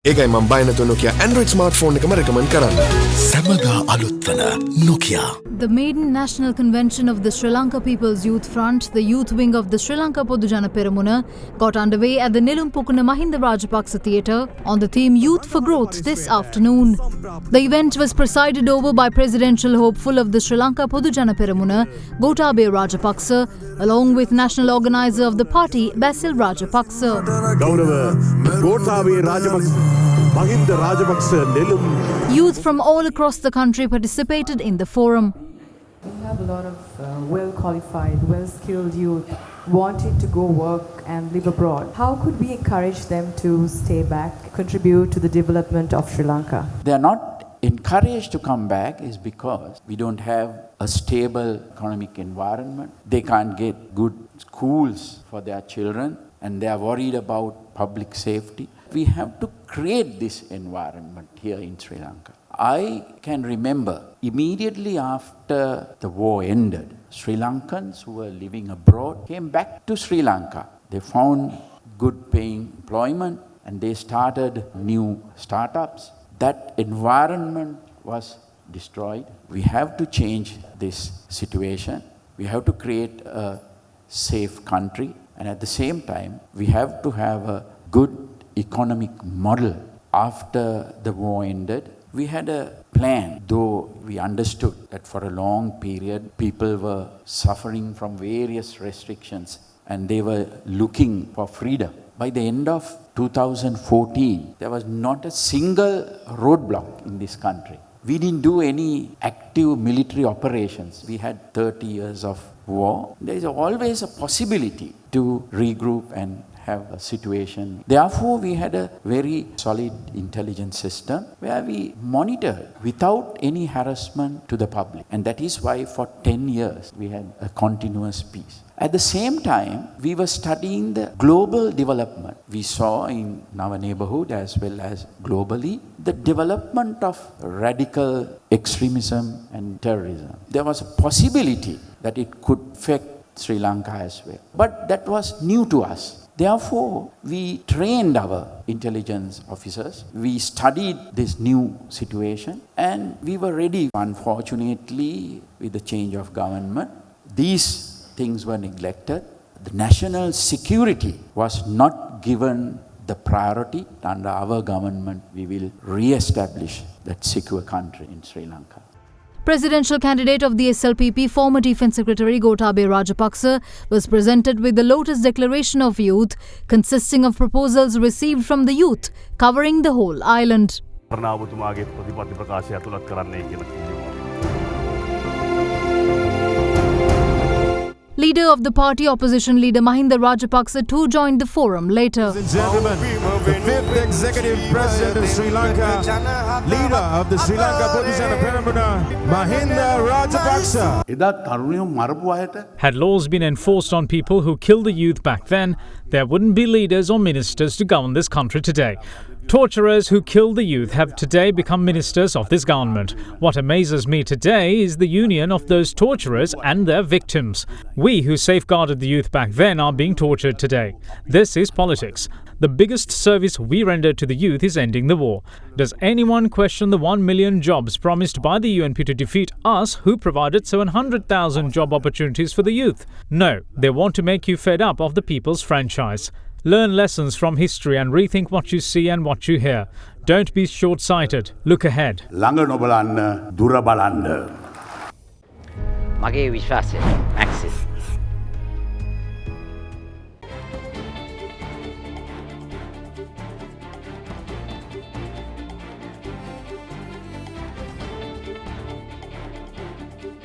ඒකයි මම බය නැතුව Nokia Android smartphone එකම recommend කරන්නේ. සමගා අලුත්වන Nokia. The maiden national convention of the Sri Lanka People's Youth Front, the youth wing of the Sri Lanka Podujana Peramuna, got underway at the Nilumpukuna Mahinda Rajapaksa Theatre on the theme Youth for Growth this afternoon. The event was presided over by presidential hopeful of the Sri Lanka Podujana Peramuna, Gotabaya Rajapaksa, along with national organizer of the party, Basil Rajapaksa. Gotabaya Rajapaksa. Mahinda Rajapaksa Nilum. Youth from all across the country participated in the forum. We have a lot of well-qualified, well-skilled youth wanting to go work and live abroad. How could we encourage them to stay back, contribute to the development of Sri Lanka? They are not encouraged to come back is because we don't have a stable economic environment. They can't get good schools for their children and they are worried about public safety. We have to create this environment here in Sri Lanka. I can remember immediately after the war ended, Sri Lankans who were living abroad came back to Sri Lanka. They found good paying employment and they started new startups. That environment was destroyed. We have to change this situation. We have to create a safe country and at the same time we have to have a good economic model. After the war ended, we had a plan, though we understood that for a long period people were suffering from various restrictions and they were looking for freedom. By the end of 2014, there was not a single roadblock in this country. We didn't do any active military operations. We had 30 years of war. There is always a possibility to regroup and have a situation. Therefore, we had a very solid intelligence system where we monitored without any harassment to the public. And that is why for 10 years we had a continuous peace. At the same time, we were studying the global development. We saw in our neighborhood as well as globally the development of radical extremism and terrorism. There was a possibility that it could affect Sri Lanka as well. But that was new to us. Therefore, we trained our intelligence officers. We studied this new situation and we were ready. Unfortunately, with the change of government, these things were neglected. The national security was not given the priority. Under our government, we will re-establish that secure country in Sri Lanka. Presidential candidate of the SLPP, former Defence Secretary Gotabaya Rajapaksa, was presented with the Lotus Declaration of Youth, consisting of proposals received from the youth, covering the whole island. Leader of the party, opposition leader Mahinda Rajapaksa too joined the forum later. Ladies and gentlemen, the 5th Executive President of Sri Lanka, leader of the Sri Lanka Podujana Peramuna, Mahinda Rajapaksa. Had laws been enforced on people who killed the youth back then, there wouldn't be leaders or ministers to govern this country today. Torturers who killed the youth have today become ministers of this government. What amazes me today is the union of those torturers and their victims. We who safeguarded the youth back then are being tortured today. This is politics. The biggest service we rendered to the youth is ending the war. Does anyone question the 1 million jobs promised by the UNP to defeat us who provided 700,000 job opportunities for the youth? No, they want to make you fed up of the people's franchise. Learn lessons from history and rethink what you see and what you hear. Don't be short-sighted. Look ahead. මගේ විශ්වාසය මැක්සිස්